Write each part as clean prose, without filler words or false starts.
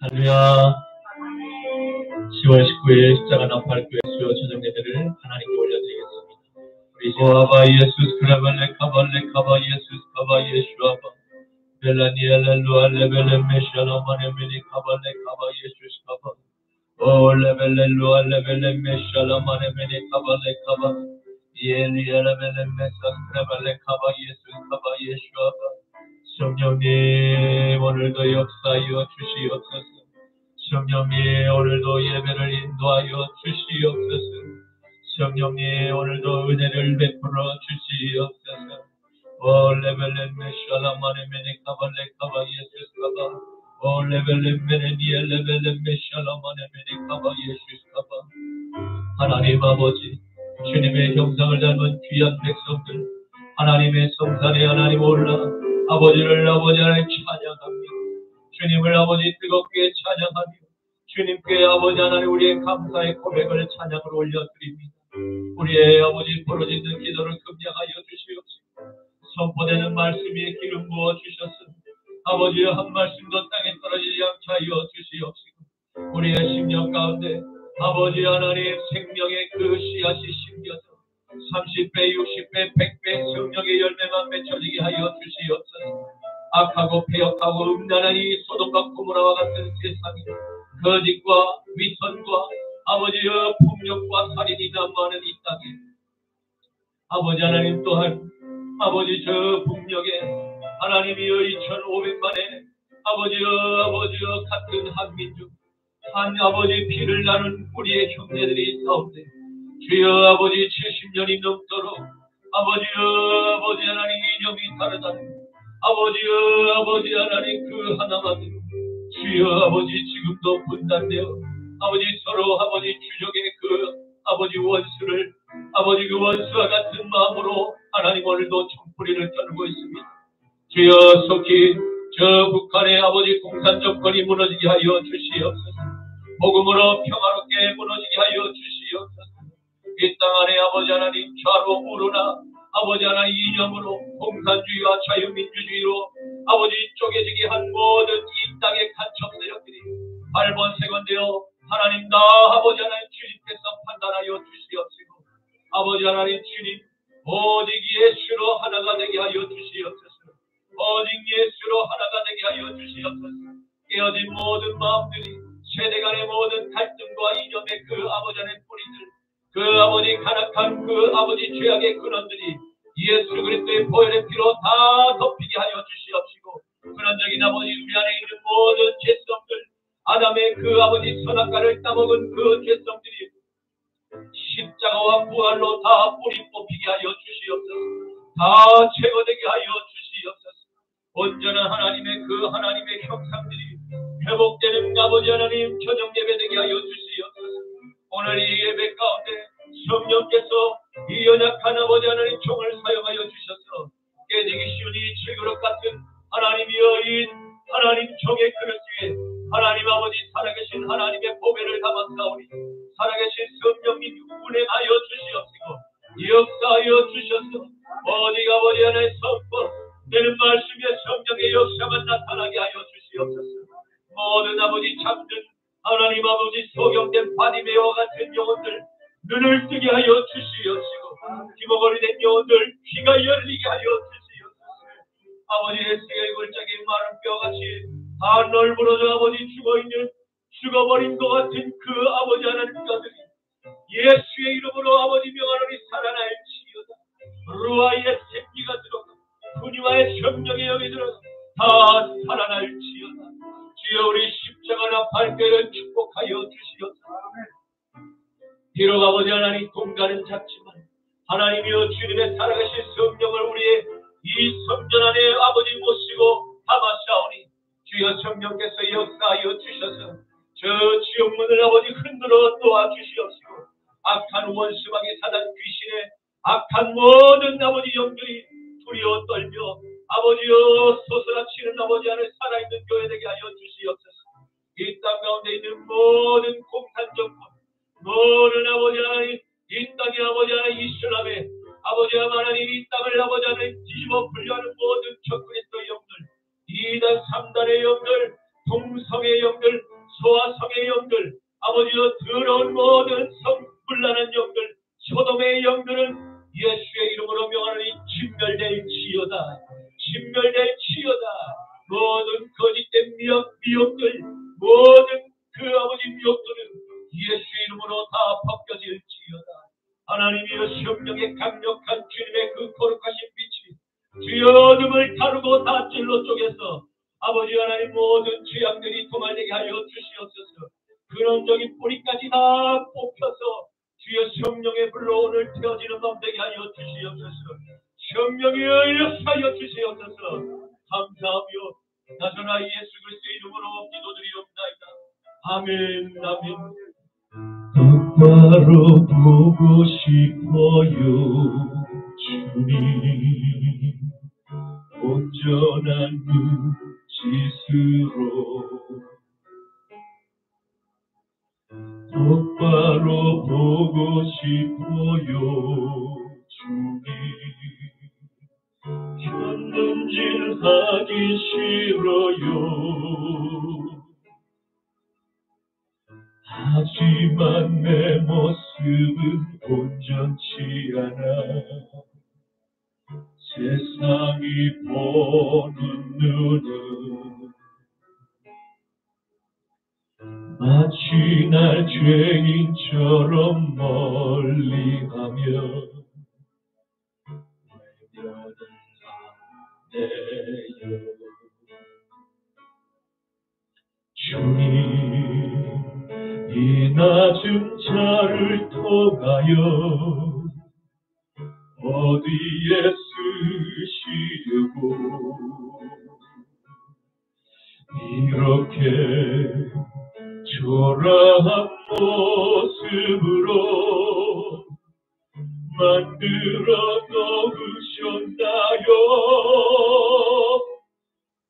할렐루야. 10월 19일 십자가 나팔교회 수요 저녁 예배를 하나님께 올려드리겠습니다. 우리 아바 예수스 크라발레 카발레 카바 예수스 카바 예슈아바 벨라니엘렐루 알레벨레 메샬라 마네메니 카발레 카바 예수스 카바 오 레벨렐루 알레벨레 메샬라 마네메니 카발레 카바 예리엘레벨레 메사스 크라발레 카바 예수스 카바 예슈아바 성령님 오늘도 역사하여 주시옵소서. 성령님 오늘도 예배를 인도하여 주시옵소서. 성령님 오늘도 은혜를 베풀어 주시옵소서. 오 레벨레 메샬라마네 메네 카발레 카바 예수스 카바 오 레벨레 메네니에 레벨레 메샬라마네 메네 카바 예수스 카바 하나님 아버지 주님의 형상을 닮은 귀한 백성들 하나님의 성산에 하나님 올라 아버지를 아버지 하나님 찬양합니다. 주님을 아버지 뜨겁게 찬양하며 주님께 아버지 하나님 우리의 감사의 고백을 찬양을 올려드립니다. 우리의 아버지 부러지는 기도를 긍량하여 주시옵시고 선포되는 말씀에 기름 부어 주셨으니 아버지의 한 말씀도 땅에 떨어지지 않게 하여 주시옵시고 우리의 심령 가운데 아버지 하나님 생명의 그 씨앗이 심겨서 30배, 60배, 100배 성령의 열매만 맺혀지게 하여 주시옵소서. 악하고 폐역하고 음란한 이 소돔과 고모라와 같은 세상이 거짓과 위선과 아버지의 폭력과 살인이 난무하는 이 땅에 아버지 하나님 또한 아버지 저 북녘에 하나님이여 2500만의 아버지여 같은 한민족 한 아버지 피를 나눈 우리의 형제들이 있사온데 주여 아버지 70년이 넘도록 아버지 하나님 이념이 다르다는 아버지 하나님 그 하나만으로 주여 아버지 지금도 분단되어 아버지 서로 아버지 주적의 그 아버지 원수를 아버지 그 원수와 같은 마음으로 하나님 오늘도 총뿌리를 겨누고 있습니다. 주여 속히 저 북한의 아버지 공산 정권이 무너지게 하여 주시옵소서. 복음으로 평화롭게 무너지게 하여 주시옵소서. 이 땅 안에 아버지 하나님 좌로 우로나 아버지 하나님 이념으로 공산주의와 자유민주주의로 아버지 쪼개지게 한 모든 이 땅의 간첩 세력들이 발본색원되어 하나님 나 아버지 하나님 주님께서 판단하여 주시옵시고 아버지 하나님 주님 오직 예수로 하나가 되게 하여 주시옵소서. 오직 예수로 하나가 되게 하여 주시옵소서. 깨어진 모든 마음들이 세대 간의 모든 갈등과 이념의 그 아버지 하나님 뿌리들 그 아버지 가락한 그 아버지 죄악의 근원들이 예수 그리스도의 보혈의 피로 다 덮이게 하여 주시옵시고 근원적인 아버지 우리 안에 있는 모든 죄성들 아담의 그 아버지 선악과를 따먹은 그 죄성들이 십자가와 부활로 다 뿌리 뽑히게 하여 주시옵소서. 다 제거되게 하여 주시옵소서. 온전한 하나님의 그 하나님의 형상들이 회복되는 아버지 하나님 저녁 예배되게 하여 주시옵소서. 오늘 이 예배 가운데 성령께서 이 연약한 아버지 하나님 총을 사용하여 주셔서 깨지기 쉬운 이 질그릇 같은 하나님이여 이 하나님 종의 그릇 위에 하나님 아버지 살아계신 하나님의 보배를 담았사오니 살아계신 성령님 운행하여 주시옵시고 역사하여 주셔서 오직 아버지 하나님 선포되는 말씀의 성령의 역사만 나타나게 하여 주시옵소서. 모든 아버지 잠든 하나님 아버지 소경된 바디메와 같은 영혼들 눈을 뜨게 하여 주시옵시고 기모거리 된 영혼들 귀가 열리게 하여 주시옵소서. 아버지 예수의 골짜기 마른 뼈같이 다 널브러져 아버지 죽어있는 죽어버린 것 같은 그 아버지 하나님 뼈들이 예수의 이름으로 아버지 명하노니 살아날지어다. 루아의 생기가 들어가 분유와의 성령의 영이 들어가 다 살아날지어다. 주여 우리 십자가 나팔교회를 축복하여 주시옵소서. 비록 아버지 하나님 공간은 작지만 하나님이여 주님의 살아가신 성령을 우리의 이 성전 안에 아버지 모시고 담아싸오니 주여 성령께서 역사하여 주셔서 저 지옥문을 아버지 흔들어 놓아주시옵시고 악한 원수방의 사단 귀신의 악한 모든 아버지 영들이 두려워 떨며 아버지여 솟아치는 아버지 안에 살아있는 교회 되게 하여 주시옵소서. 이 땅 가운데 있는 모든 공산정권 모든 아버지 하나님 이 땅에 아버지 하나님 이슬람에 아버지 하나님 이 땅을 아버지 하나님 뒤집어 풀려하는 모든 적그리스도의 영들 2단 3단의 영들 동성의 영들 주님의 강력한 주님의 그 거룩하신 빛이 주의 어둠을 가르고 다찔로 쪼개서 아버지 하나님 모든 죄악들이 도말되게 하여 주시옵소서. 근원적인 뿌리까지 다 뽑혀서 주의 성령의 불로 오늘 태어지는 밤 되게 하여 주시옵소서. 성령의 의하여 주시옵소서. 감사하며 나저나 예수 그리스도의 이름으로 기도드리옵나이다. 아멘. 똑바로 보고 싶어요 주님, 온전한 눈짓으로 똑바로 보고 싶어요 주님, 견눈질하기 싫어요. 하지만 내 모습은 온전치 않아 세상이 보는 눈은 마치 날 죄인처럼 멀리하며 외면을 하네요. 주님, 이 낮은 자를 통하여 어디에 쓰시려고 이렇게 초라한 모습으로 만들어 놓으셨나요?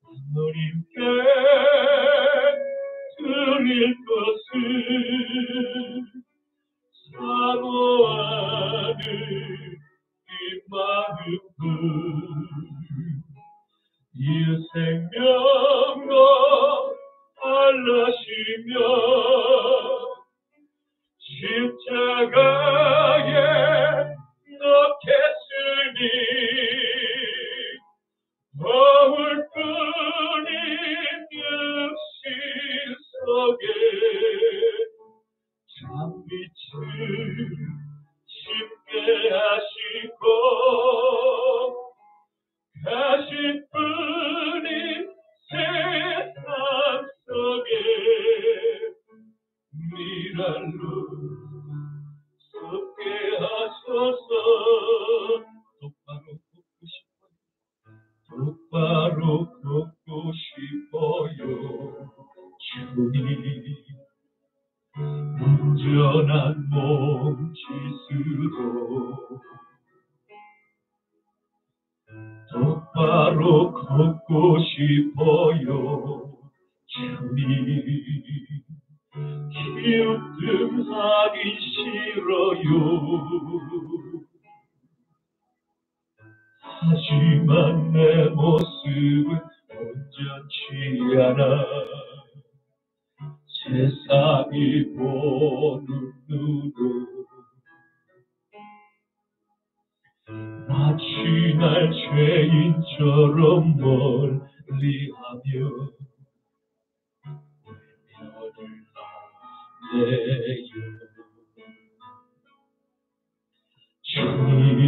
하나님께 드릴 것은 사모하는 이 마음을 이 생명과 알라시며 십자가에 넣겠으니 거울 뿐인 육신 속에 참빛을 심게 하시고 가신 뿐인 세상 속에 미랄로 섞게 하소서. 똑바로 걷고 싶어요 주님, 온전한 몸짓으로 똑바로 걷고 싶어요 주님, 기웃음하기 싫어요. 하지만 내 모습은 온전치 않아 세상이 보는 눈으로 마치 날 죄인처럼 멀리하며 외면을 하네요. 주님,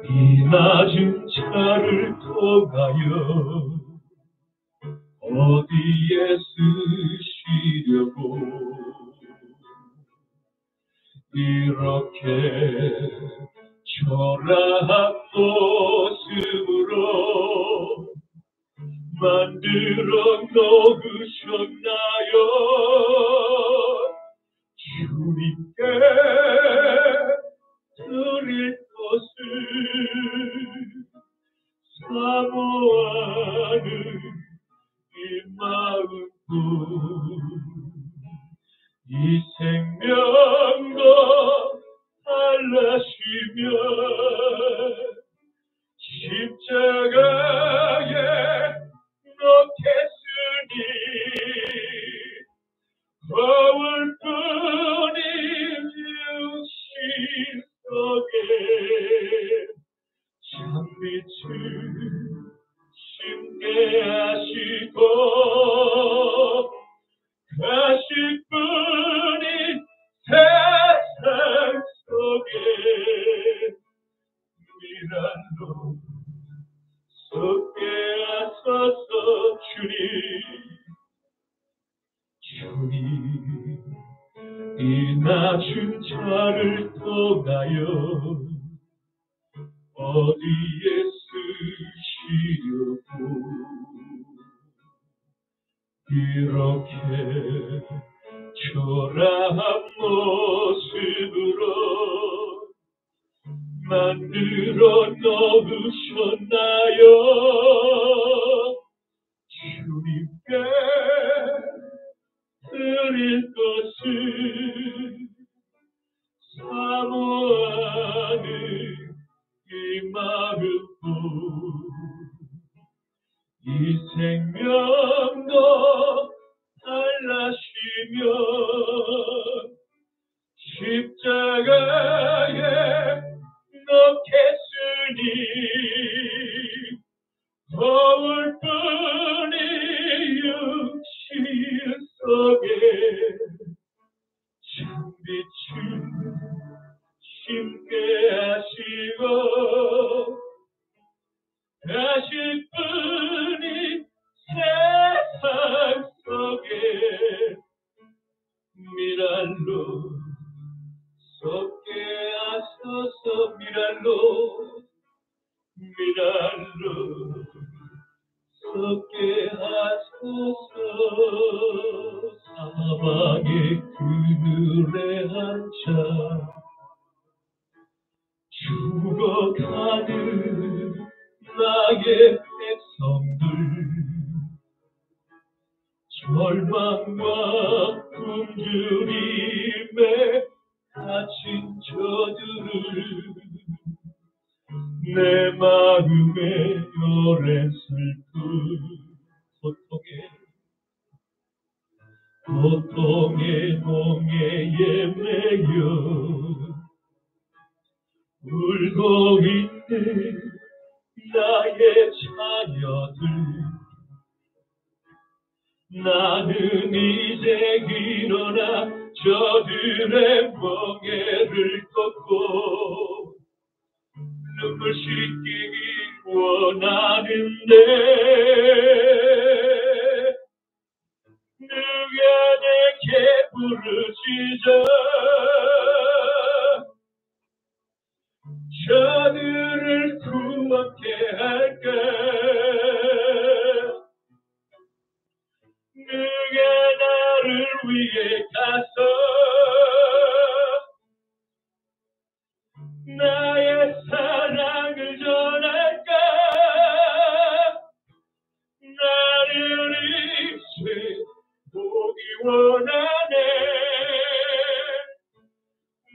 이 낮은 차를 통하여 어디에 쓰시려고 이렇게 초라한 모습으로 만들어 놓으셨나요? 주님께 드릴 것을 사모하는 이 마음뿐 이 생명과 달라시며 십자가에 넣겠으니 거울뿐인 육신 속에 참빛을 심게 하시고 가실 뿐인 세상 속에 어디에 쓰시려고 이렇게 초라한 모습으로 만들어 놓으셨나요? 주님께 드릴 것을 사모하는 이 마음도 이 생명도 달라시면 십자가에 넣겠으니 거울 뿐이 육신 속에 참빛을 심게 하시고 가실 뿐이 세상 속에 미랄로 쏟게 하소서 미랄로 쏟게 하소서 사방의 그늘에 앉아 죽어가는 나의 백성들 절망과 굶주림에 갇힌 저들을 내 마음에 오랜 슬픔 고통의 공예에 매여 울고 있는 나의 자녀들 나는 이제 일어나 저들의 멍에를 걷고 눈물 씻기기 원하는데 누가 내게 부르시죠 저들을 구원케 할까 누가 나를 위해 가서 나의 사랑을 전할까 나를 이제 보기 원하네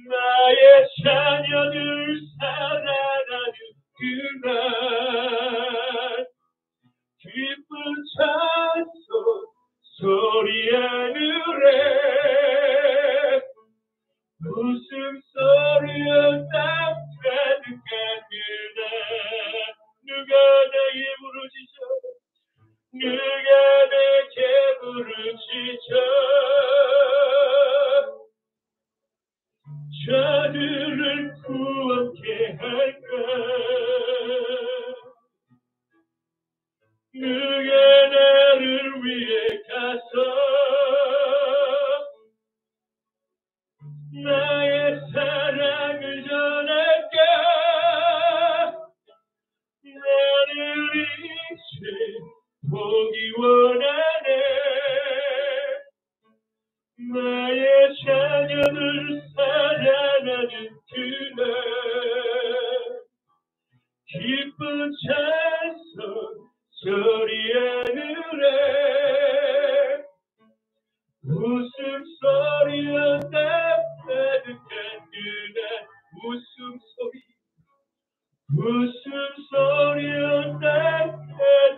나의 자녀들 살아나는 그날 기쁜 찬송 소리 하늘에 웃음소리로 딱 가득한 그날 누가 내게 부르시죠 누가 내게 부르시죠 저들을 구원케 할까 누가 나를 위해 가서 나의 사랑을 전할까 나를 이제 보기 원하네 나의 자녀들 살아나는 그날 기쁜 찬송 소리 하늘에 웃음소리로 가득한 그날 웃음소리로 가득한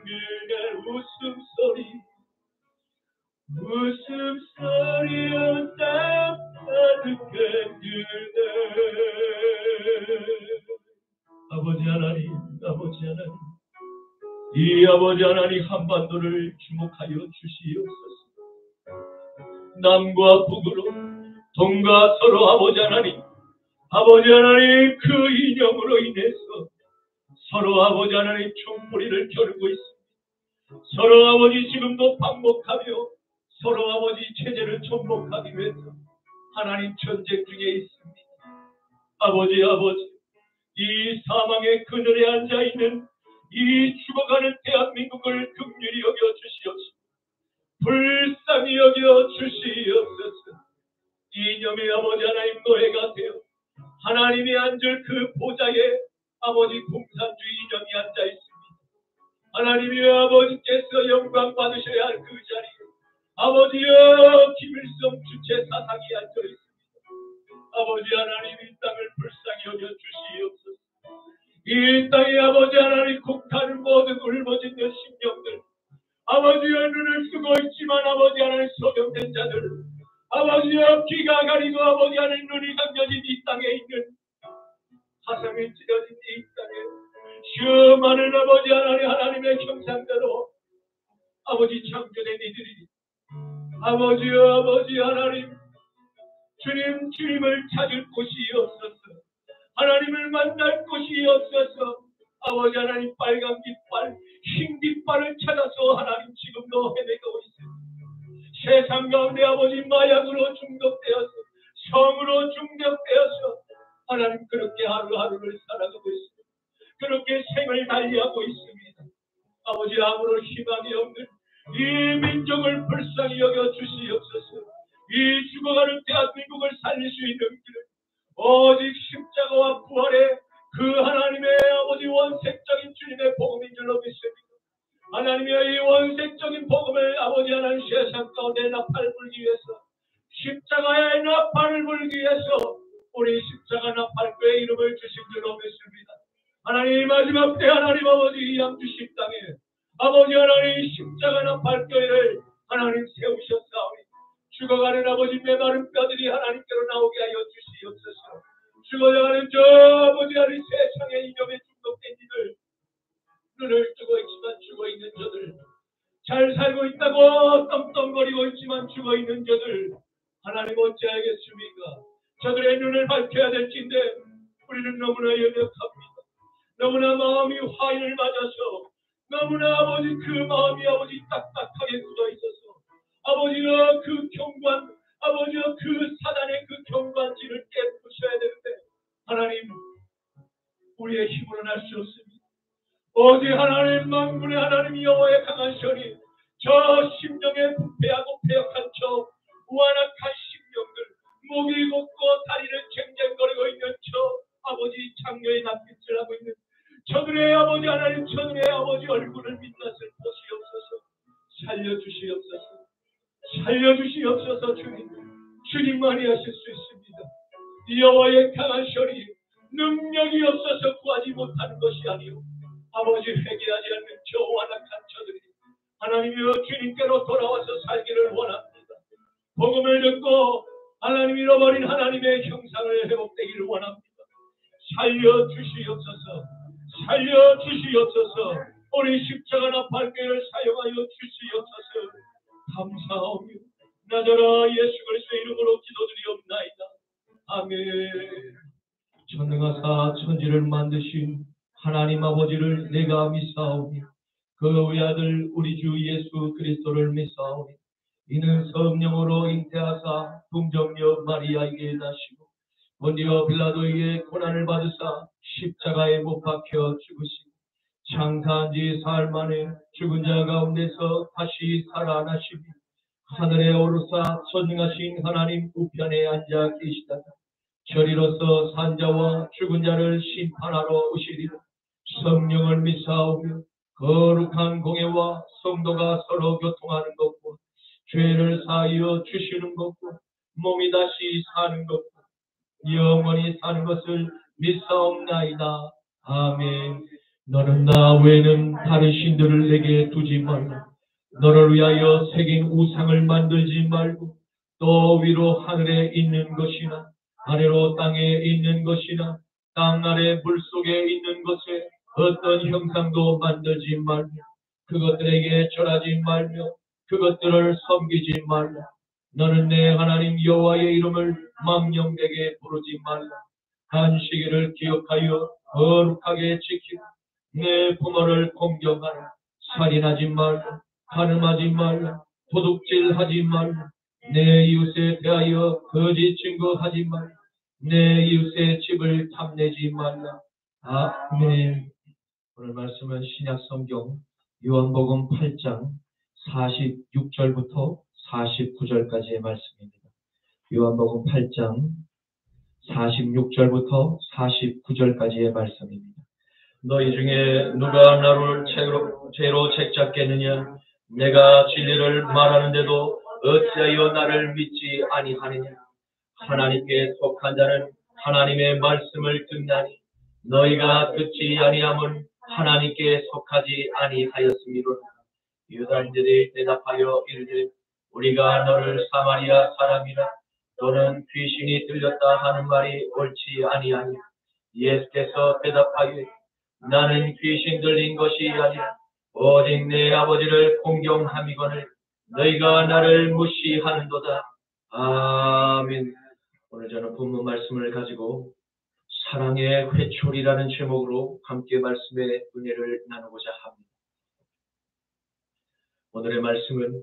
그날 웃음소리로 가득한 그날 아버지 하나님 이 아버지 하나님 한반도를 주목하여 주시옵소서 남과 북으로 동과 서로 아버지 하나님 그 이념으로 인해서 서로 아버지 하나님 총무리를 겨루고 있습니다. 서로 아버지 지금도 반복하며 서로 아버지 체제를 정복하기 위해서 하나님 전쟁 중에 있습니다. 아버지 이 사망의 그늘에 앉아있는 이 죽어가는 대한민국을 긍휼히 여겨 주시옵시고 불쌍히 여겨 주시옵소서. 이념의 아버지 하나님 노예가 되어 하나님이 앉을 그 보좌에 아버지 공산주의 이념이 앉아있습니다. 하나님이여 아버지께서 영광 받으셔야 할 그 자리에 아버지여 김일성 주체 사상이 앉아있습니다. 아버지 하나님 이 땅을 불쌍히 여겨 주시옵소서. 이 땅에 아버지 하나님 곡하는 모든 울부짖는 심령들 아버지여 눈을 쓰고 있지만 아버지 하나님 소경된 자들 아버지여 귀가 가리고 아버지 하나님 눈이 감겨진 이 땅에 있는 가슴이 찢어진 이 땅에 수많은 아버지 하나님 하나님의 형상대로 아버지 창조된 이들이 아버지여 아버지 하나님 주님을 찾을 곳이 없어서 하나님을 만날 곳이 없어서 아버지 하나님 빨간 깃발 흰 깃발을 찾아서 하나님 지금도 헤매고 있습니다. 세상 가운데 아버지 마약으로 중독되어서 성으로 중독되어서 하나님 그렇게 하루하루를 살아가고 있습니다. 그렇게 생을 달리하고 있습니다. 아버지 아무런 희망이 없는 이 민족을 불쌍히 여겨 주시옵소서. 이 죽어가는 대한민국을 살릴 수 있는 길은 오직 십자가와 부활의 그 하나님의 아버지 원색적인 주님의 복음인 줄로 믿습니다. 하나님의 이 원색적인 복음을 아버지 하나님 세상 가운데 나팔 불기 위해서 십자가의 나팔을 불기 위해서 우리 십자가 나팔교의 이름을 주신 줄로 믿습니다. 하나님 마지막 때 하나님 아버지 이 양주시 땅에 아버지 하나님 십자가 나팔교회를 하나님 세우셨사오니 죽어가는 아버지 메마른 뼈들이 하나님께로 나오게 하여 주시옵소서. 죽어가는 저 아버지 하나님 세상의 이념에 중독된 이들 눈을 뜨고 있지만 죽어있는 저들 잘 살고 있다고 떵떵거리고 있지만 죽어있는 저들 하나님 어찌하겠습니까? 저들의 눈을 밝혀야 될진데 우리는 너무나 연약합니다. 너무나 마음이 화인을 맞아서 너무나 아버지 그 마음이 아버지 딱딱하게 굳어있어서 아버지가 그 경관 아버지가 그 사단의 그 경관지를 깨부셔야 되는데 하나님 우리의 힘으로는 할 수 없습니다. 오직 하나님 만군의 하나님 여호와의 강한 손이 저 심령에 부패하고 패역한 저 완악한 심령들 목이 곧고 다리를 쟁쟁거리고 있는 저 아버지 장녀의 낯빛을 하고 있는 저들의 아버지 하나님 저들의 아버지 얼굴을 빛났을 보시옵소서. 살려주시옵소서. 살려주시옵소서. 주님만이 하실 수 있습니다. 여호와의 강한 손이 능력이 없어서 구하지 못하는 것이 아니오 아버지 회개하지 않는 저 완악한 저들이 하나님이여 주님께로 돌아와서 살기를 원합니다. 복음을 듣고 하나님 잃어버린 하나님의 형상을 회복되기를 원합니다. 살려주시옵소서. 살려주시옵소서. 우리 십자가 나팔교회를 사용하여 주시옵소서. 감사하오며 나더러 예수 그리스도의 이름으로 기도드리옵나이다. 아멘. 전능하사 천지를 만드신 하나님 아버지를 내가 믿사오니 그 외아들 우리 주 예수 그리스도를 믿사오니 이는 성령으로 잉태하사 동정녀 마리아에게 나시고 본디오 빌라도에게 고난을 받으사 십자가에 못 박혀 죽으시고 장사한 지 사흘 만에 죽은 자 가운데서 다시 살아나시며 하늘에 오르사 전능하신 하나님 우편에 앉아 계시다가 저리로서 산자와 죽은 자를 심판하러 오시리라. 성령을 믿사오며 거룩한 공예와 성도가 서로 교통하는 것과 죄를 사하여 주시는 것과 몸이 다시 사는 것과 영원히 사는 것을 믿사옵나이다. 아멘. 너는 나 외에는 다른 신들을 내게 두지 말라. 너를 위하여 새긴 우상을 만들지 말고 또 위로 하늘에 있는 것이나 아래로 땅에 있는 것이나 땅 아래 물속에 있는 것에 어떤 형상도 만들지 말며 그것들에게 절하지 말며 그것들을 섬기지 말라. 너는 내 하나님 여호와의 이름을 망령되게 부르지 말라. 안식일을 기억하여 거룩하게 지키고 내 부모를 공경하라. 살인하지 말라. 간음하지 말라. 도둑질하지 말라. 내 이웃에 대하여 거짓 증거하지 말라. 내 이웃의 집을 탐내지 말라. 아멘. 오늘 말씀은 신약성경 요한복음 8장 46절부터 49절까지의 말씀입니다. 요한복음 8장 46절부터 49절까지의 말씀입니다. 너희 중에 누가 나를 죄로 책잡겠느냐? 내가 진리를 말하는데도 어찌하여 나를 믿지 아니하느냐? 하나님께 속한 자는 하나님의 말씀을 듣나니 너희가 듣지 아니함은 하나님께 속하지 아니하였음이로다. 유다인들이 대답하여 이르되 우리가 너를 사마리아 사람이라 너는 귀신이 들렸다 하는 말이 옳지 아니하니. 예수께서 대답하여 나는 귀신 들린 것이 아니라 오직 내 아버지를 공경함이거늘 너희가 나를 무시하는도다. 아멘. 오늘 저는 본문 말씀을 가지고 사랑의 회초리라는 제목으로 함께 말씀의 은혜를 나누고자 합니다. 오늘의 말씀은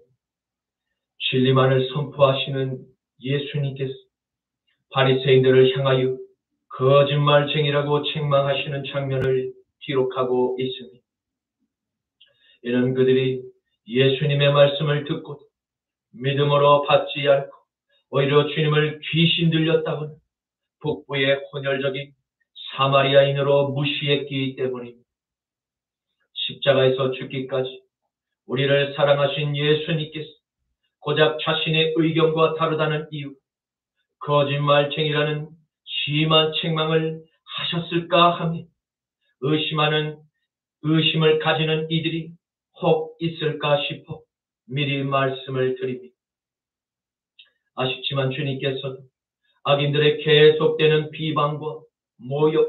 진리만을 선포하시는 예수님께서 바리새인들을 향하여 거짓말쟁이라고 책망하시는 장면을 기록하고 있습니다. 이는 그들이 예수님의 말씀을 듣고 믿음으로 받지 않고 오히려 주님을 귀신 들렸다거나 북부의 혼혈적인 사마리아인으로 무시했기 때문입니다. 십자가에서 죽기까지 우리를 사랑하신 예수님께서 고작 자신의 의견과 다르다는 이유, 거짓말쟁이라는 심한 책망을 하셨을까 하며 의심을 가지는 이들이 혹 있을까 싶어 미리 말씀을 드립니다. 아쉽지만 주님께서도 악인들의 계속되는 비방과 모욕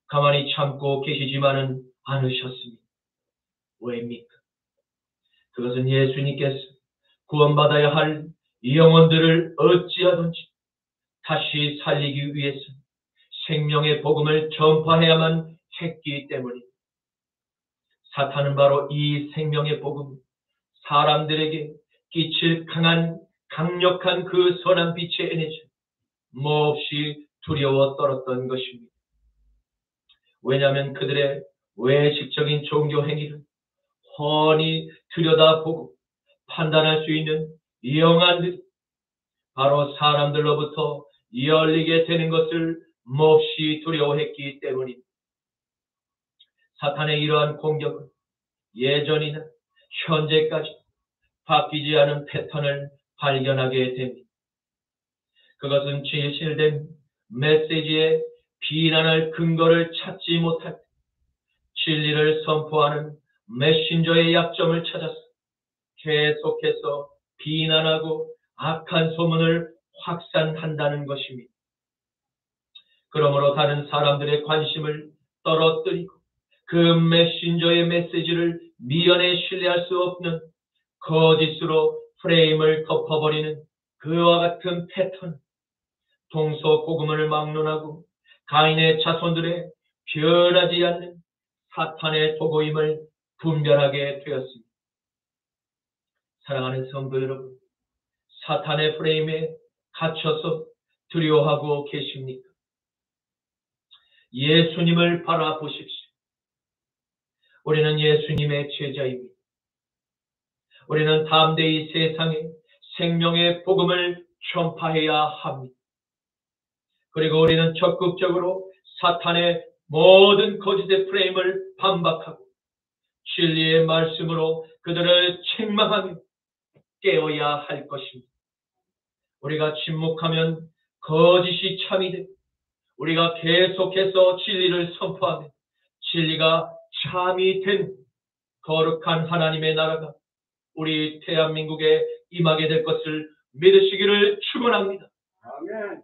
가만히 참고 계시지만은 않으셨습니다. 왜입니까? 그것은 예수님께서 구원받아야 할 영혼들을 어찌하든지 다시 살리기 위해서 생명의 복음을 전파해야만 했기 때문입니다. 사탄은 바로 이 생명의 복음, 사람들에게 끼칠 강력한 그 선한 빛의 에너지 몹시 두려워 떨었던 것입니다. 왜냐하면 그들의 외식적인 종교 행위를 훤히 들여다보고 판단할 수 있는 영안들이 바로 사람들로부터 열리게 되는 것을 몹시 두려워했기 때문입니다. 사탄의 이러한 공격은 예전이나 현재까지 바뀌지 않은 패턴을 발견하게 됩니다. 그것은 진실된 메시지에 비난할 근거를 찾지 못할 때 진리를 선포하는 메신저의 약점을 찾아서 계속해서 비난하고 악한 소문을 확산한다는 것입니다. 그러므로 다른 사람들의 관심을 떨어뜨리고 그 메신저의 메시지를 미연에 신뢰할 수 없는 거짓으로 프레임을 덮어버리는 그와 같은 패턴, 동서고금을 막론하고 가인의 자손들의 변하지 않는 사탄의 도구임을 분별하게 되었습니다. 사랑하는 성도 여러분, 사탄의 프레임에 갇혀서 두려워하고 계십니까? 예수님을 바라보십시오. 우리는 예수님의 제자입니다. 우리는 담대히 세상에 생명의 복음을 전파해야 합니다. 그리고 우리는 적극적으로 사탄의 모든 거짓의 프레임을 반박하고 진리의 말씀으로 그들을 책망하며 깨어야 할 것입니다. 우리가 침묵하면 거짓이 참이 되고 우리가 계속해서 진리를 선포하며 진리가 참이 된 거룩한 하나님의 나라가 우리 대한민국에 임하게 될 것을 믿으시기를 축원합니다. 아멘.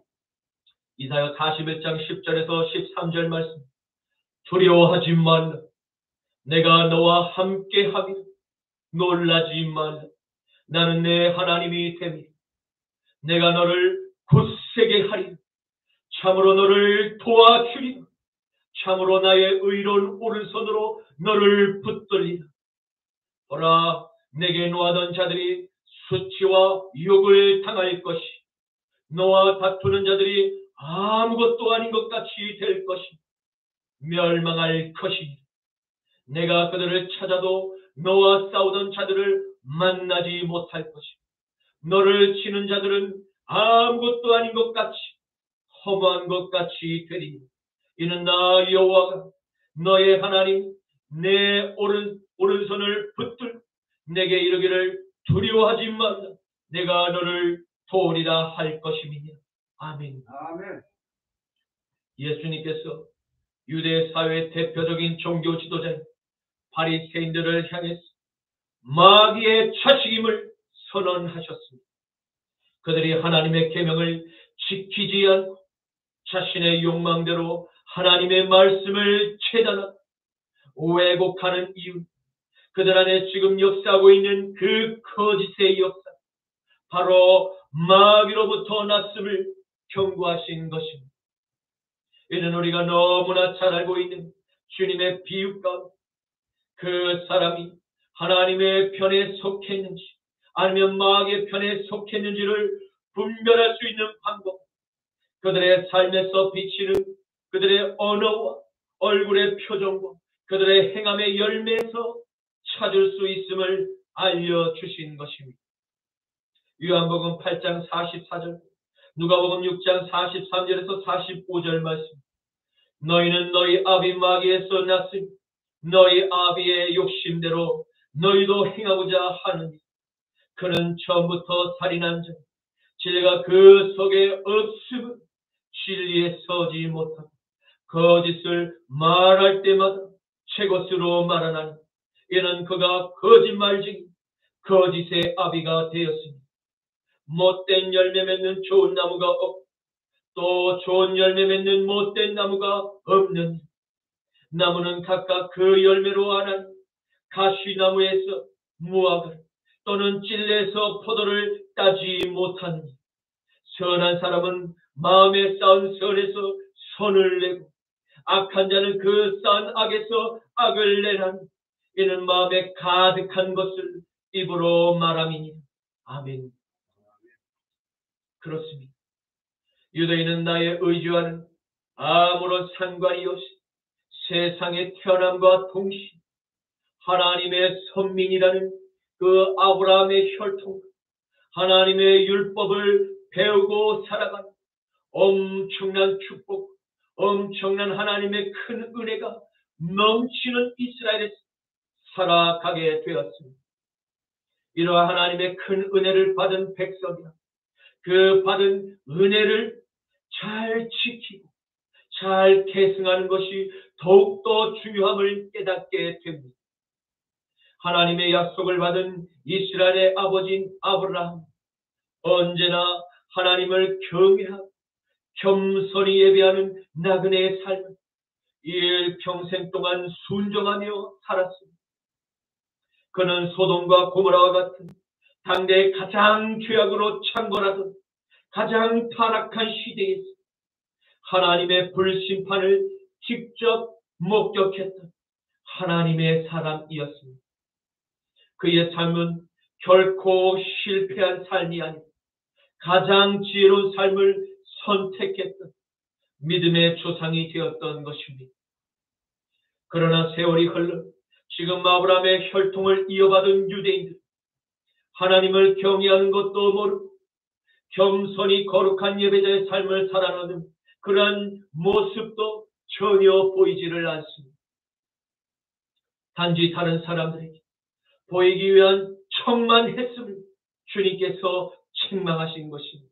이사야 41장 10절에서 13절 말씀. 두려워하지 말라. 내가 너와 함께 하리라. 놀라지 말라. 나는 내 하나님이 됨이라. 내가 너를 굳세게 하리라. 참으로 너를 도와주리라. 참으로 나의 의로운 오른손으로 너를 붙들리라. 보라, 내게 노하던 자들이 수치와 욕을 당할 것이, 너와 다투는 자들이 아무것도 아닌 것 같이 될 것이, 멸망할 것이니 내가 그들을 찾아도 너와 싸우던 자들을 만나지 못할 것이고 너를 치는 자들은 아무것도 아닌 것 같이 허무한 것 같이 되리니 이는 나 여호와가 너의 하나님 내 오른손을 붙들고 내게 이르기를 두려워하지 말라 내가 너를 도우리라 할 것임이니라. 아멘. 아멘. 예수님께서 유대 사회의 대표적인 종교 지도자인 바리새인들을 향해서 마귀의 자식임을 선언하셨습니다. 그들이 하나님의 계명을 지키지 않고 자신의 욕망대로 하나님의 말씀을 체단하고 왜곡하는 이유, 그들 안에 지금 역사하고 있는 그 거짓의 역사, 바로 마귀로부터 났음을 경고하신 것입니다. 이는 우리가 너무나 잘 알고 있는 주님의 비유 가운데 그 사람이 하나님의 편에 속했는지 아니면 마귀의 편에 속했는지를 분별할 수 있는 방법, 그들의 삶에서 비치는 그들의 언어와 얼굴의 표정과 그들의 행함의 열매에서 찾을 수 있음을 알려주신 것입니다. 요한복음 8장 44절, 누가복음 6장 43절에서 45절 말씀. 너희는 너희 아비 마귀에서 났으니 너희 아비의 욕심대로 너희도 행하고자 하느니 그는 처음부터 살인한 자, 진리가 그 속에 없으면 진리에 서지 못하고 거짓을 말할 때마다 제 것으로 말하나니 이는 그가 거짓말쟁이 거짓의 아비가 되었으니 못된 열매 맺는 좋은 나무가 없고 또 좋은 열매 맺는 못된 나무가 없느니 나무는 각각 그 열매로 아나니 가시나무에서 무화과를 또는 찔레에서 포도를 따지 못하느니 선한 사람은 마음에 쌓은 선에서 선을 내고 악한 자는 그 쌓은 악에서 악을 내나니 이는 마음에 가득한 것을 입으로 말함이니. 아멘. 그렇습니다. 유대인은 나의 의지와는 아무런 상관이 없이 세상의 태어남과 동시에 하나님의 선민이라는 그 아브라함의 혈통, 하나님의 율법을 배우고 살아가는 엄청난 축복, 엄청난 하나님의 큰 은혜가 넘치는 이스라엘에서 살아가게 되었습니다. 이러한 하나님의 큰 은혜를 받은 백성이라 그 받은 은혜를 잘 지키고 잘 계승하는 것이 더욱더 중요함을 깨닫게 됩니다. 하나님의 약속을 받은 이스라엘의 아버지인 아브라함, 언제나 하나님을 경외하고 겸손히 예배하는 나그네의 삶을 일평생 동안 순종하며 살았습니다. 그는 소돔과 고모라와 같은 당대의 가장 죄악으로 창궐하던 가장 타락한 시대에서 하나님의 불심판을 직접 목격했던 하나님의 사람이었습니다. 그의 삶은 결코 실패한 삶이 아니고 가장 지혜로운 삶을 선택했던 믿음의 조상이 되었던 것입니다. 그러나 세월이 흘러 지금 아브라함의 혈통을 이어받은 유대인들, 하나님을 경외하는 것도 모르고 겸손히 거룩한 예배자의 삶을 살아가는 그러한 모습도 전혀 보이지를 않습니다. 단지 다른 사람들에게 보이기 위한 척만 했음을 주님께서 책망하신 것입니다.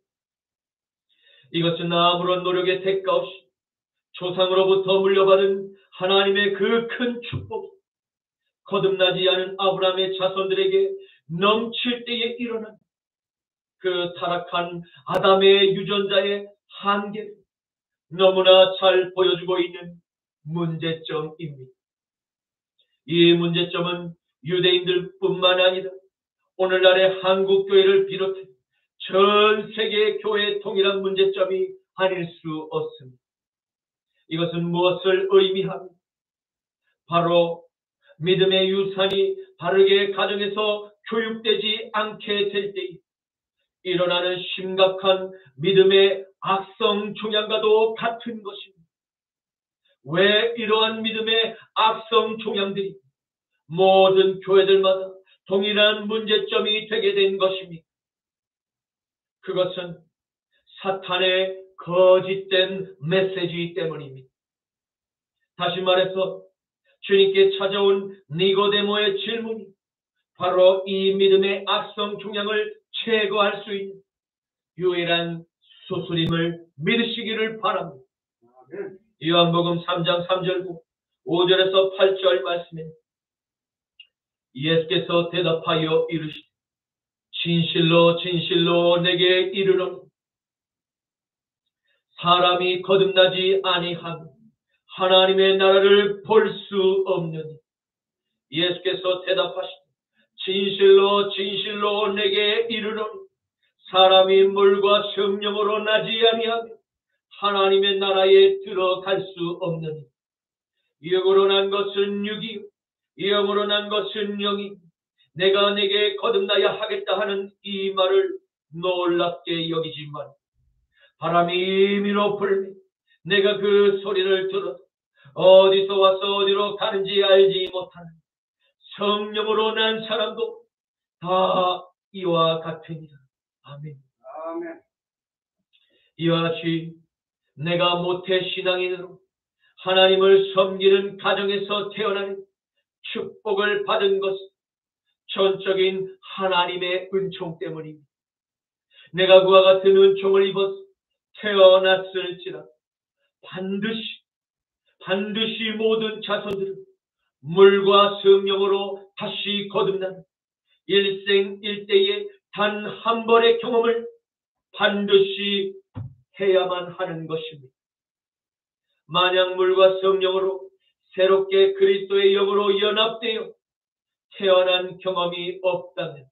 이것은 아무런 노력의 대가 없이 조상으로부터 물려받은 하나님의 그 큰 축복이 거듭나지 않은 아브라함의 자손들에게 넘칠 때에 일어난 그 타락한 아담의 유전자의 한계를 너무나 잘 보여주고 있는 문제점입니다. 이 문제점은 유대인들뿐만 아니라 오늘날의 한국교회를 비롯해 전 세계 교회의 동일한 문제점이 아닐 수 없습니다. 이것은 무엇을 의미합니까? 바로 믿음의 유산이 바르게 가정에서 교육되지 않게 될 때 일어나는 심각한 믿음의 악성 종양과도 같은 것입니다. 왜 이러한 믿음의 악성 종양들이 모든 교회들마다 동일한 문제점이 되게 된 것입니까? 그것은 사탄의 거짓된 메시지 때문입니다. 다시 말해서 주님께 찾아온 니고데모의 질문이 바로 이 믿음의 악성 종양을 제거할 수 있는 유일한 수술임을 믿으시기를 바랍니다. 요한복음 3장 3절 5절에서 8절 말씀에 예수께서 대답하여 이르시되 진실로 진실로 내게 이르노니 사람이 거듭나지 아니하면 하나님의 나라를 볼 수 없느니. 예수께서 대답하시되 진실로 진실로 내게 이르노니 사람이 물과 성령으로 나지 아니하면 하나님의 나라에 들어갈 수 없느니. 육으로 난 것은 육이요 영으로 난 것은 영이. 내가 내게 거듭나야 하겠다 하는 이 말을 놀랍게 여기지만 바람이 임의로 불며 내가 그 소리를 들어 어디서 와서 어디로 가는지 알지 못하는 성령으로 난 사람도 다 이와 같으니라. 아멘. 아멘. 이와 같이 내가 모태 신앙인으로 하나님을 섬기는 가정에서 태어나는 축복을 받은 것은 전적인 하나님의 은총 때문입니다. 내가 그와 같은 은총을 입어서 태어났을지라 반드시 모든 자손들은 물과 성령으로 다시 거듭나는 일생일대의 단 한 번의 경험을 반드시 해야만 하는 것입니다. 만약 물과 성령으로 새롭게 그리스도의 영으로 연합되어 태어난 경험이 없었다면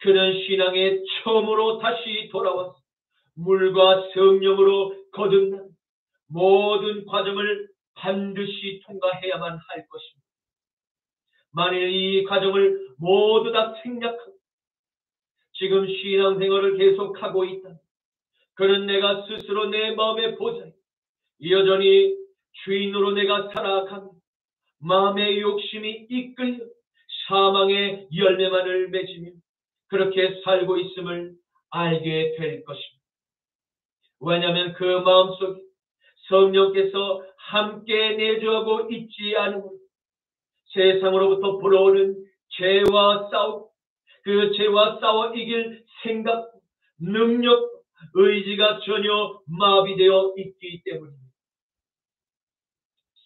그는 신앙에 처음으로 다시 돌아와서 물과 성령으로 거듭난 모든 과정을 반드시 통과해야만 할 것입니다. 만일 이 과정을 모두 다 생략하고 지금 신앙생활을 계속하고 있다. 그는 내가 스스로 내 마음의 보좌에 여전히 주인으로 내가 살아가며 마음의 욕심이 이끌려 사망의 열매만을 맺으며 그렇게 살고 있음을 알게 될 것입니다. 왜냐하면 그 마음속에 성령께서 함께 내주하고 있지 않으므로 세상으로부터 불어오는 죄와 싸우고 그 죄와 싸워 이길 생각, 능력, 의지가 전혀 마비되어 있기 때문입니다.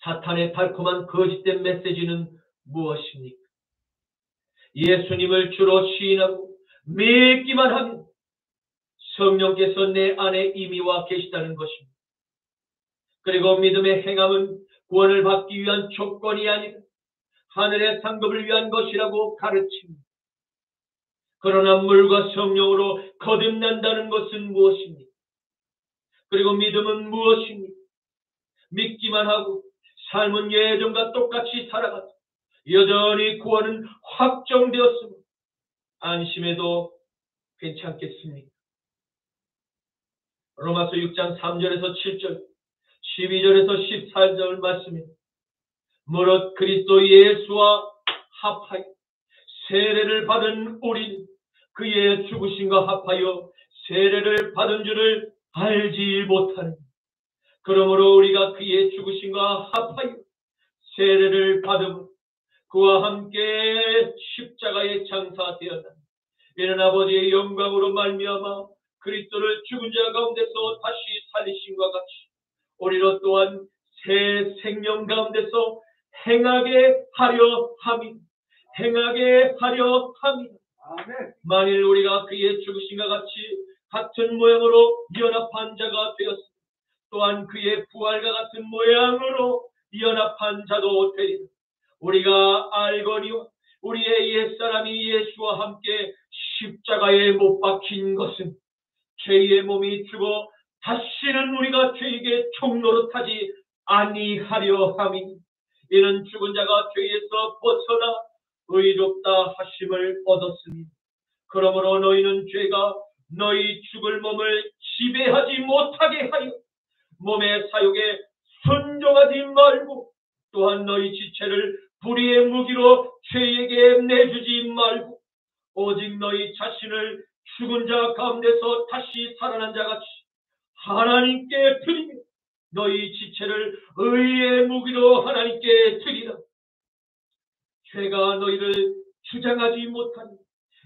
사탄의 달콤한 거짓된 메시지는 무엇입니까? 예수님을 주로 시인하고 믿기만 하면 성령께서 내 안에 이미 와 계시다는 것입니다. 그리고 믿음의 행함은 구원을 받기 위한 조건이 아니라 하늘의 상급을 위한 것이라고 가르칩니다. 그러나 물과 성령으로 거듭난다는 것은 무엇입니까? 그리고 믿음은 무엇입니까? 믿기만 하고 삶은 예전과 똑같이 살아가서 여전히 구원은 확정되었으면 안심해도 괜찮겠습니까? 로마서 6장 3절에서 7절, 12절에서 14절 말씀에 무릇 그리스도 예수와 합하여 세례를 받은 우리는 그의 죽으심과 합하여 세례를 받은 줄을 알지 못하는. 그러므로 우리가 그의 죽으심과 합하여 세례를 받음으로 그와 함께 십자가에 장사되었다. 이는 아버지의 영광으로 말미암아 그리스도를 죽은 자 가운데서 다시 살리심과 같이 우리로 또한 새 생명 가운데서 행하게 하려 함이다. 행하게 하려 함이다. 아멘. 만일 우리가 그의 죽으심과 같이 같은 모양으로 연합한 자가 되었으면 또한 그의 부활과 같은 모양으로 연합한 자도 되리라. 우리가 알거니와 우리의 옛사람이 예수와 함께 십자가에 못 박힌 것은 죄의 몸이 죽어 다시는 우리가 죄에게 종노릇하지 아니하려 함이니 이는 죽은 자가 죄에서 벗어나 의롭다 하심을 얻었으니 그러므로 너희는 죄가 너희 죽을 몸을 지배하지 못하게 하여 몸의 사욕에 순종하지 말고 또한 너희 지체를 불의의 무기로 죄에게 내주지 말고 오직 너희 자신을 죽은 자 가운데서 다시 살아난 자같이 하나님께 드리며 너희 지체를 의의 무기로 하나님께 드리라. 죄가 너희를 주장하지 못하니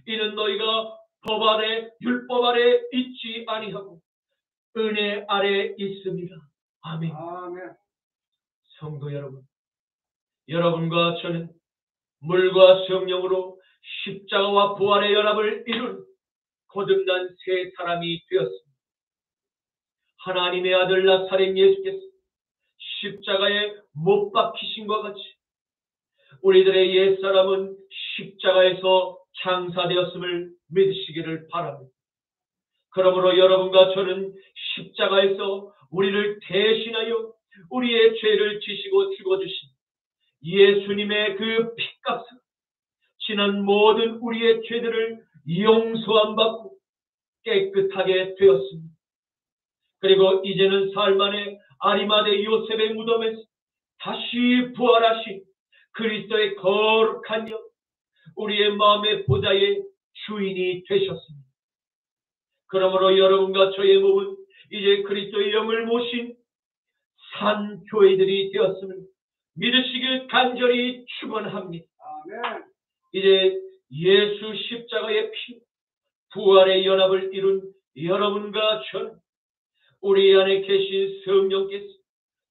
이는 너희가 법 아래 율법 아래 있지 아니하고 은혜 아래 있습니다. 아멘. 아멘. 성도 여러분, 여러분과 저는 물과 성령으로 십자가와 부활의 연합을 이룬 거듭난 새 사람이 되었습니다. 하나님의 아들 나사렛 예수께서 십자가에 못 박히신과 같이 우리들의 옛사람은 십자가에서 장사되었음을 믿으시기를 바랍니다. 그러므로 여러분과 저는 십자가에서 우리를 대신하여 우리의 죄를 지시고 죽어주신 예수님의 그 피값으로 지난 모든 우리의 죄들을 용서함 받고 깨끗하게 되었습니다. 그리고 이제는 사흘 만에 아리마대 요셉의 무덤에서 다시 부활하신 그리스도의 거룩한 영, 우리의 마음의 보좌의 주인이 되셨습니다. 그러므로 여러분과 저의 몸은 이제 그리스도의 영을 모신 산 교회들이 되었음을 믿으시길 간절히 축원합니다. 아멘. 이제 예수 십자가의 피, 부활의 연합을 이룬 여러분과 저는 우리 안에 계신 성령께서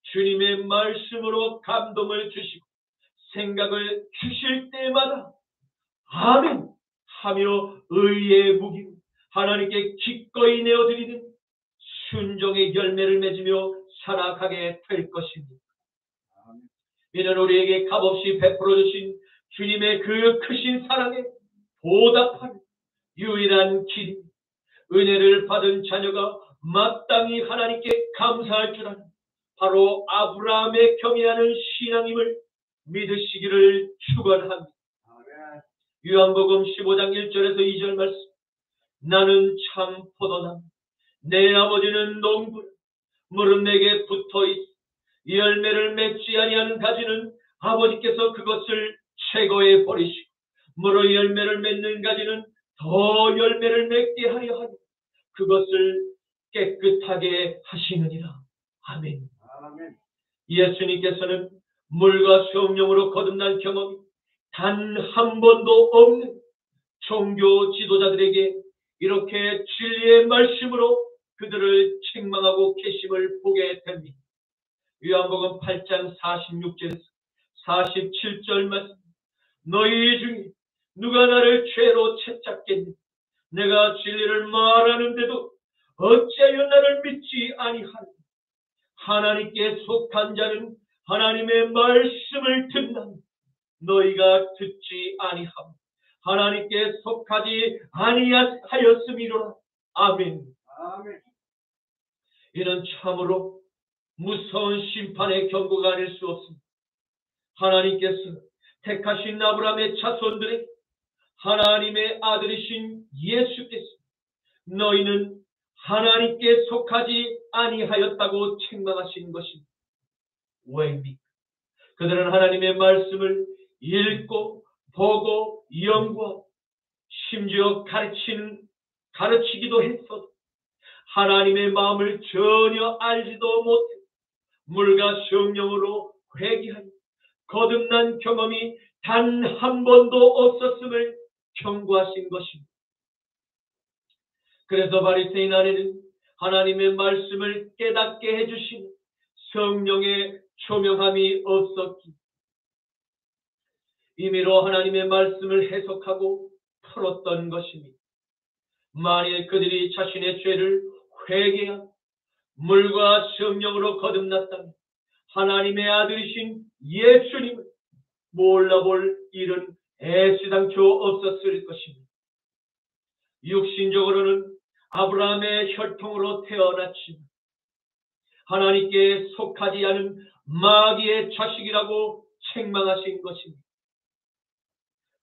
주님의 말씀으로 감동을 주시고 생각을 주실 때마다 아멘 하며 의의 무기로 하나님께 기꺼이 내어드리는 순종의 열매를 맺으며 살아가게 될 것입니다. 이는 우리에게 값없이 베풀어 주신 주님의 그 크신 사랑에 보답하는 유일한 길, 은혜를 받은 자녀가 마땅히 하나님께 감사할 줄 아는 바로 아브라함의 경외하는 신앙임을 믿으시기를 축원합니다. 요한복음 15장 1절에서 2절 말씀. 나는 참 포도나무, 내 아버지는 농부라. 물은 내게 붙어있어 열매를 맺지 아니하는 가지는 아버지께서 그것을 제거해 버리시고 물의 열매를 맺는 가지는 더 열매를 맺게 하려 하니 그것을 깨끗하게 하시느니라. 아멘. 아멘. 예수님께서는 물과 성령으로 거듭난 경험이 단 한 번도 없는 종교 지도자들에게 이렇게 진리의 말씀으로 그들을 책망하고 계심을 보게 됩니다. 요한복음 8장 46절에서 47절 말씀. 너희 중에 누가 나를 죄로 채찍겠니? 내가 진리를 말하는데도 어찌하여 나를 믿지 아니하니? 하나님께 속한 자는 하나님의 말씀을 듣나니 너희가 듣지 아니하고 하나님께 속하지 아니하였음이로라. 아멘. 아멘. 이는 참으로 무서운 심판의 경고가 아닐 수 없습니다. 하나님께서 택하신 아브라함의 자손들에게 하나님의 아들이신 예수께서 너희는 하나님께 속하지 아니하였다고 책망하신 것입니다. 왜입니까? 그들은 하나님의 말씀을 읽고 보고 연구하고 심지어 가르치기도 했어도 하나님의 마음을 전혀 알지도 못해 물과 성령으로 회개하니 거듭난 경험이 단 한 번도 없었음을 경고하신 것입니다. 그래서 바리새인 안에는 하나님의 말씀을 깨닫게 해주신 성령의 조명함이 없었기, 임의로 하나님의 말씀을 해석하고 풀었던 것입니다. 만일 그들이 자신의 죄를 회개하고 물과 성령으로 거듭났다면 하나님의 아들이신 예수님을 몰라볼 일은 애시당초 없었을 것입니다. 육신적으로는 아브라함의 혈통으로 태어났지만 하나님께 속하지 않은 마귀의 자식이라고 책망하신 것입니다.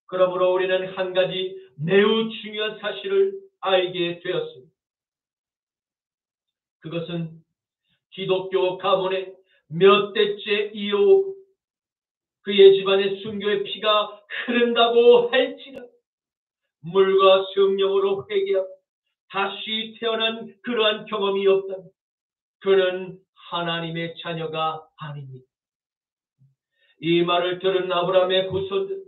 그러므로 우리는 한 가지 매우 중요한 사실을 알게 되었습니다. 그것은 기독교 가문에 몇 대째 이어오고 그의 집안의 순교의 피가 흐른다고 할지라도 물과 성령으로 회개하고 다시 태어난 그러한 경험이 없다면 그는 하나님의 자녀가 아닙니다. 이 말을 들은 아브라함의 후손들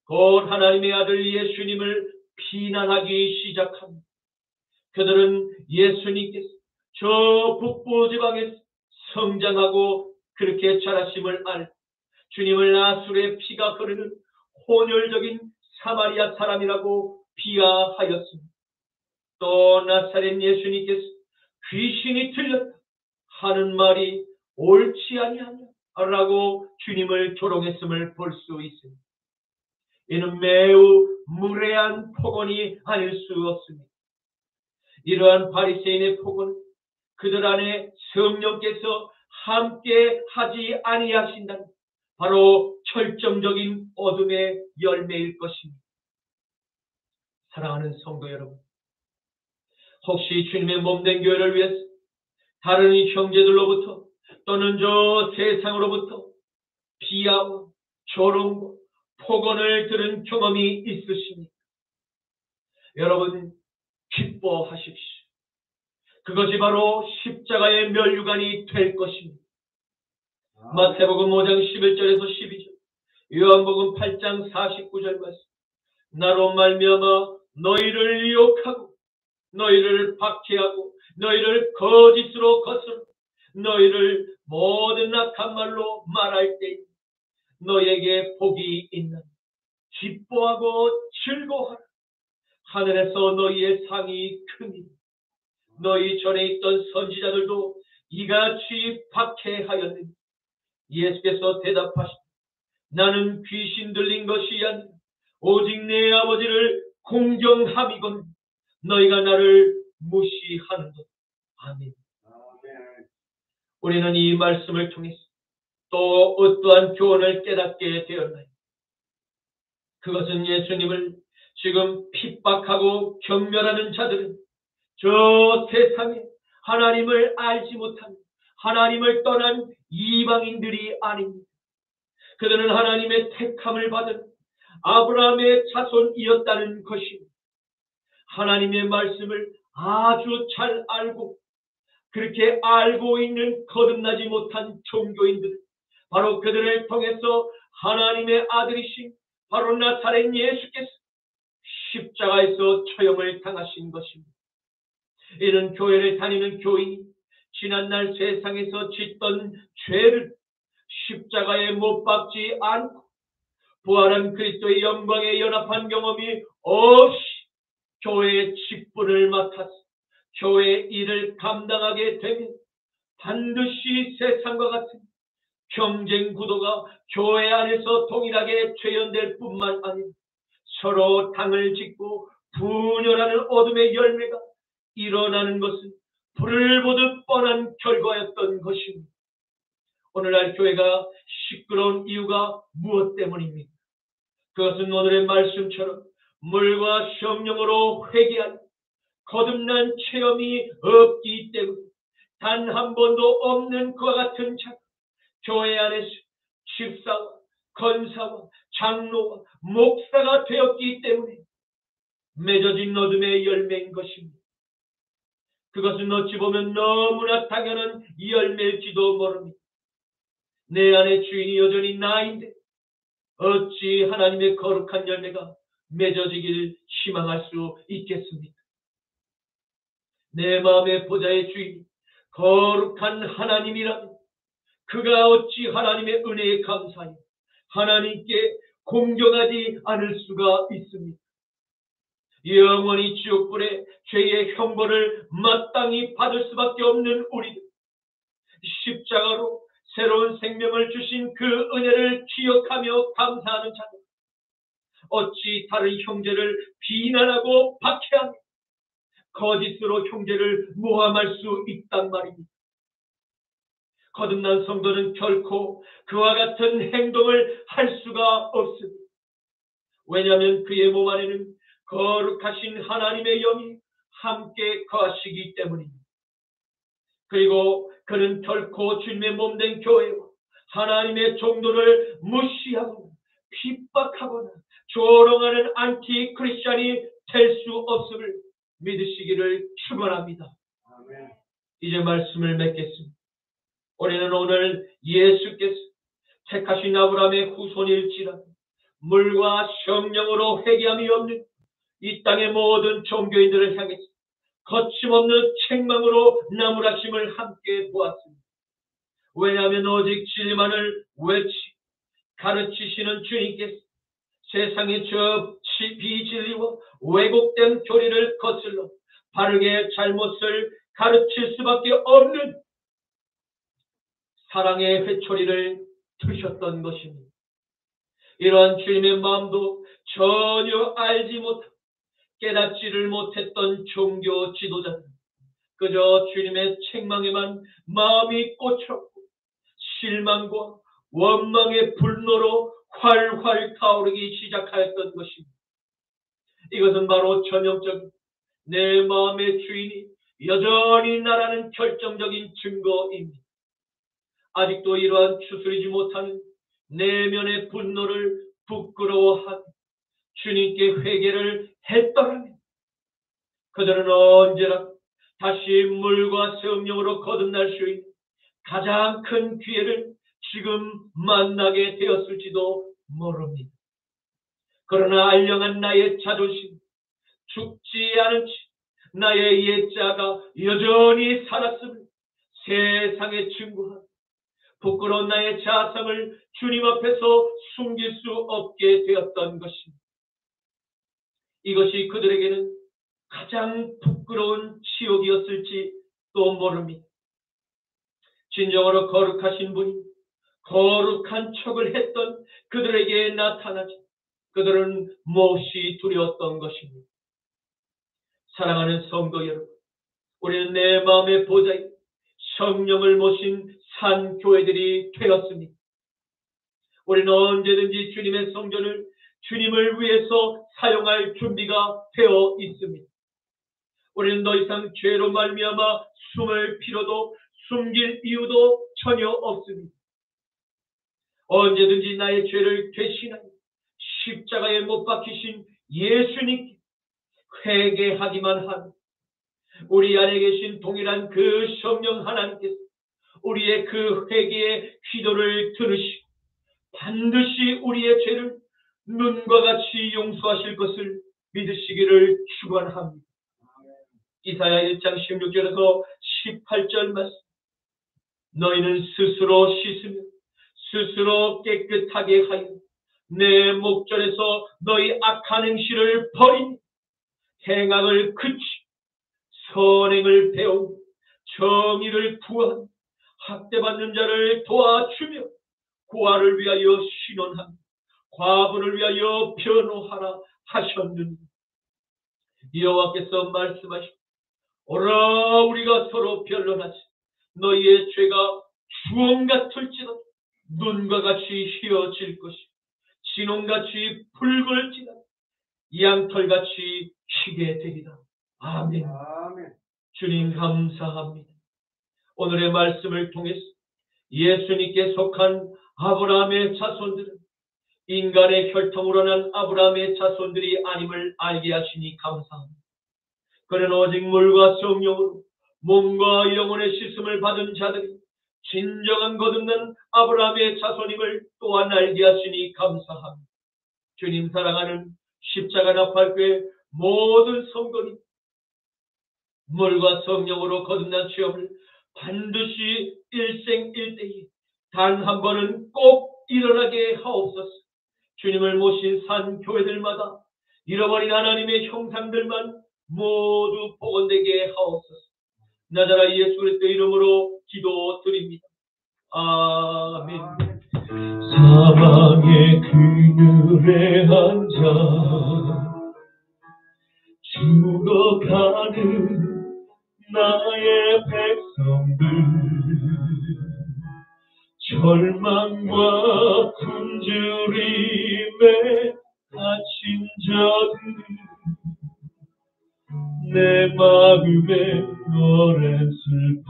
곧 하나님의 아들 예수님을 비난하기 시작합니다. 그들은 예수님께서 저 북부 지방에서 성장하고 그렇게 자라심을 알 주님을 나사렛의 피가 흐르는 혼혈적인 사마리아 사람이라고 비하하였습니다. 또 나사렛 예수님께서 귀신이 들렸다 하는 말이 옳지 아니하냐라고 주님을 조롱했음을 볼 수 있습니다. 이는 매우 무례한 폭언이 아닐 수 없습니다. 이러한 바리새인의 폭언은 그들 안에 성령께서 함께 하지 아니하신다는 바로 결정적인 어둠의 열매일 것입니다. 사랑하는 성도 여러분, 혹시 주님의 몸된 교회를 위해서 다른 형제들로부터 또는 저 세상으로부터 비하와 조롱과 폭언을 들은 경험이 있으십니까? 여러분 기뻐하십시오. 그것이 바로 십자가의 면류관이 될 것입니다. 마태복음 5장 11절에서 12절, 요한복음 8장 49절 말씀. 나로 말미암아 너희를 유혹하고 너희를 박해하고 너희를 거짓으로 거스르 너희를 모든 악한 말로 말할 때 너희에게 복이 있나. 기뻐하고 즐거워하라. 하늘에서 너희의 상이 크니 너희 전에 있던 선지자들도 이같이 박해하였느니. 예수께서 대답하시되 나는 귀신 들린 것이 아니라 오직 내 아버지를 공경함이거늘 너희가 나를 무시하는도다. 아멘. 우리는 이 말씀을 통해서 또 어떠한 교훈을 깨닫게 되었나요? 그것은 예수님을 지금 핍박하고 경멸하는 자들은 저 세상에 하나님을 알지 못한 하나님을 떠난 이방인들이 아닙니다. 그들은 하나님의 택함을 받은 아브라함의 자손이었다는 것입니다. 하나님의 말씀을 아주 잘 알고 그렇게 알고 있는 거듭나지 못한 종교인들, 바로 그들을 통해서 하나님의 아들이신 바로 나사렛 예수께서 십자가에서 처형을 당하신 것입니다. 이는 교회를 다니는 교인이 지난날 세상에서 짓던 죄를 십자가에 못 박지 않고 부활한 그리스도의 영광에 연합한 경험이 없이 교회의 직분을 맡아서 교회의 일을 감당하게 되면 반드시 세상과 같은 경쟁 구도가 교회 안에서 동일하게 재현될 뿐만 아니라 서로 당을 짓고 분열하는 어둠의 열매가 일어나는 것은 불을 보듯 뻔한 결과였던 것입니다. 오늘날 교회가 시끄러운 이유가 무엇 때문입니까? 그것은 오늘의 말씀처럼 물과 성령으로 회개한 거듭난 체험이 없기 때문에 단 한 번도 없는 그와 같은 자 교회 안에서 집사와 권사와 장로와 목사가 되었기 때문에 맺어진 어둠의 열매인 것입니다. 그것은 어찌 보면 너무나 당연한 열매일지도 모릅니다. 내 안에 주인이 여전히 나인데 어찌 하나님의 거룩한 열매가 맺어지기를 희망할 수 있겠습니까? 내 마음의 보좌의 주인이 거룩한 하나님이라면 그가 어찌 하나님의 은혜에 감사하여 하나님께 공경하지 않을 수가 있습니까? 영원히 지옥불에 죄의 형벌을 마땅히 받을 수밖에 없는 우리들, 십자가로 새로운 생명을 주신 그 은혜를 기억하며 감사하는 자들, 어찌 다른 형제를 비난하고 박해하며 거짓으로 형제를 모함할 수 있단 말입니다. 거듭난 성도는 결코 그와 같은 행동을 할 수가 없습니다. 왜냐하면 그의 몸 안에는 거룩하신 하나님의 영이 함께 거하시기 때문입니다. 그리고 그는 결코 주님의 몸된 교회와 하나님의 종도를 무시하거나 핍박하거나 조롱하는 안티 크리스찬이 될 수 없음을 믿으시기를 축원합니다. 이제 말씀을 맺겠습니다. 우리는 오늘 예수께서 택하신 아브라함의 후손일지라 물과 성령으로 회개함이 없는 이 땅의 모든 종교인들을 향해서 거침없는 책망으로 나무라심을 함께 보았습니다. 왜냐하면 오직 진리만을 가르치시는 주님께서 세상의 저 비진리와 왜곡된 교리를 거슬러 바르게 잘못을 가르칠 수밖에 없는 사랑의 회초리를 드셨던 것입니다. 이러한 주님의 마음도 전혀 알지 못하고 깨닫지를 못했던 종교 지도자들, 그저 주님의 책망에만 마음이 꽂혔고 실망과 원망의 분노로 활활 타오르기 시작하였던 것입니다. 이것은 바로 전형적인 내 마음의 주인이 여전히 나라는 결정적인 증거입니다. 아직도 이러한 추스리지 못하는 내면의 분노를 부끄러워하고 주님께 회개를 했더라면 그들은 언제나 다시 물과 성령으로 거듭날 수 있는 가장 큰 기회를 지금 만나게 되었을지도 모릅니다. 그러나 알령한 나의 자존심, 죽지 않은 채 나의 옛자가 여전히 살았음을 세상에 증거하고 부끄러운 나의 자상을 주님 앞에서 숨길 수 없게 되었던 것입니다. 이것이 그들에게는 가장 부끄러운 지옥이었을지 또 모릅니다. 진정으로 거룩하신 분이 거룩한 척을 했던 그들에게 나타나지 그들은 몹시 두려웠던 것입니다. 사랑하는 성도 여러분, 우리는 내 마음의 보좌에 성령을 모신 산 교회들이 되었습니다. 우리는 언제든지 주님의 성전을 주님을 위해서 사용할 준비가 되어 있습니다. 우리는 더 이상 죄로 말미암아 숨을 필요도 숨길 이유도 전혀 없습니다. 언제든지 나의 죄를 대신하여 십자가에 못 박히신 예수님께 회개하기만 하면 우리 안에 계신 동일한 그 성령 하나님께서 우리의 그 회개의 기도를 들으시고 반드시 우리의 죄를 눈과 같이 용서하실 것을 믿으시기를 축원합니다. 이사야 1장 16절에서 18절 말씀, 너희는 스스로 씻으며 스스로 깨끗하게 하여 내 목전에서 너희 악한 행실을 버리니 행악을 그치 선행을 배우고 정의를 구하며 학대받는 자를 도와주며 고아를 위하여 신원하며 과부를 위하여 변호하라 하셨느니 여호와께서 말씀하시고 오라 우리가 서로 변론하지 너희의 죄가 주홍 같을지라도 눈과 같이 희어질 것이 진홍같이 붉을지라 양털같이 희게 되리라. 아멘. 주님 감사합니다. 오늘의 말씀을 통해서 예수님께 속한 아브라함의 자손들은 인간의 혈통으로 난 아브라함의 자손들이 아님을 알게 하시니 감사합니다. 그는 오직 물과 성령으로 몸과 영혼의 씻음을 받은 자들이 진정한 거듭난 아브라함의 자손임을 또한 알게 하시니 감사합니다. 주님 사랑하는 십자가 나팔교회 모든 성도님, 물과 성령으로 거듭난 체험을 반드시 일생일대에 단 한 번은 꼭 일어나게 하옵소서. 주님을 모신 산 교회들마다 잃어버린 하나님의 형상들만 모두 복원되게 하옵소서. 나자라 예수 그리스도 이름으로 기도드립니다. 아멘. 사망의 그늘에 앉아 죽어가는 나의 백성들, 절망과 굶주림에 갇힌 자들, 내 마음에 오랜 슬픔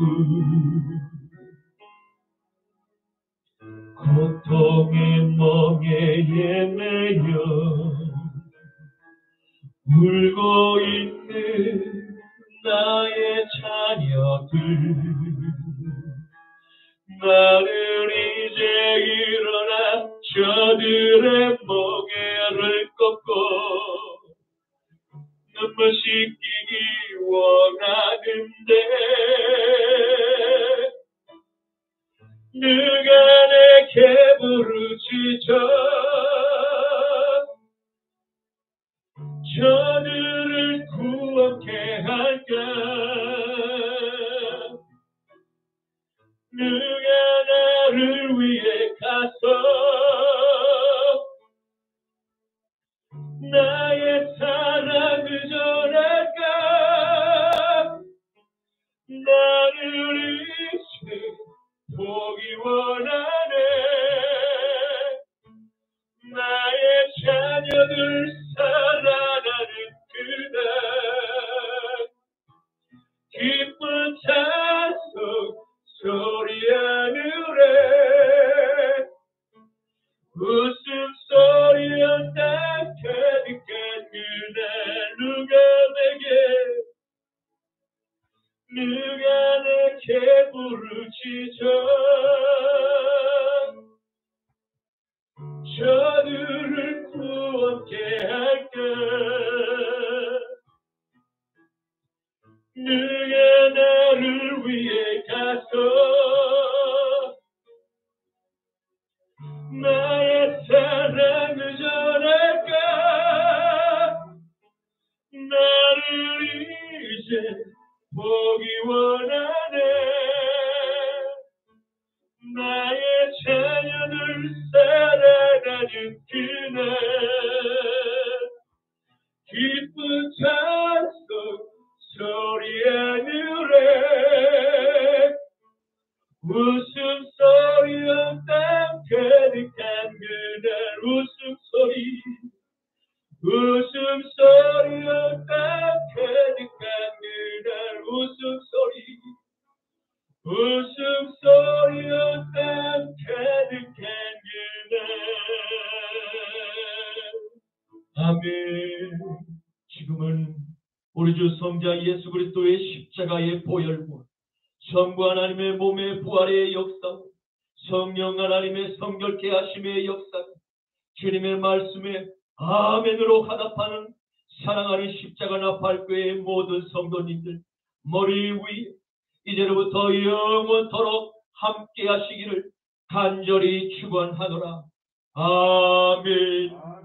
고통의 멍에에 매여 울고 있는 나의 자녀들 나는 이제 일어나 저들의 멍에를 꺾고 눈물 씻기기 원하는데 누가 내게 부르짖어 저들을 구원케 할까 누가 나를 위해 가서 나의 사랑을 전할까 나를 이제 보기 원하네 나의 자녀들 살아나는 그날 기쁜 찬송 소리 하늘에 웃음소리와 가득한 그날 누가 내게 부르짖어 저들을 구원케 할까 누가 나를 위해 가서 나의 사랑을 전할까 나를 이제 보기 원하네 나의 자녀들 살아나는 그날 기쁜 찬송 소리 하늘에 웃음소리와 땀 가득한 그날 웃음소리와 땀 가득한 그날 웃음소리와 땀 가득한 그날 아멘. 지금은 우리 주 성자 예수 그리스도의 십자가의 보혈과 성부 하나님의 몸의 부활의 역사 성령 하나님의 성결케 하심의 역사 주님의 말씀에 아멘으로 화답하는 사랑하는 십자가 나팔교회의 모든 성도님들 머리 위에 이제로부터 영원토록 함께 하시기를 간절히 축원하노라. 아멘.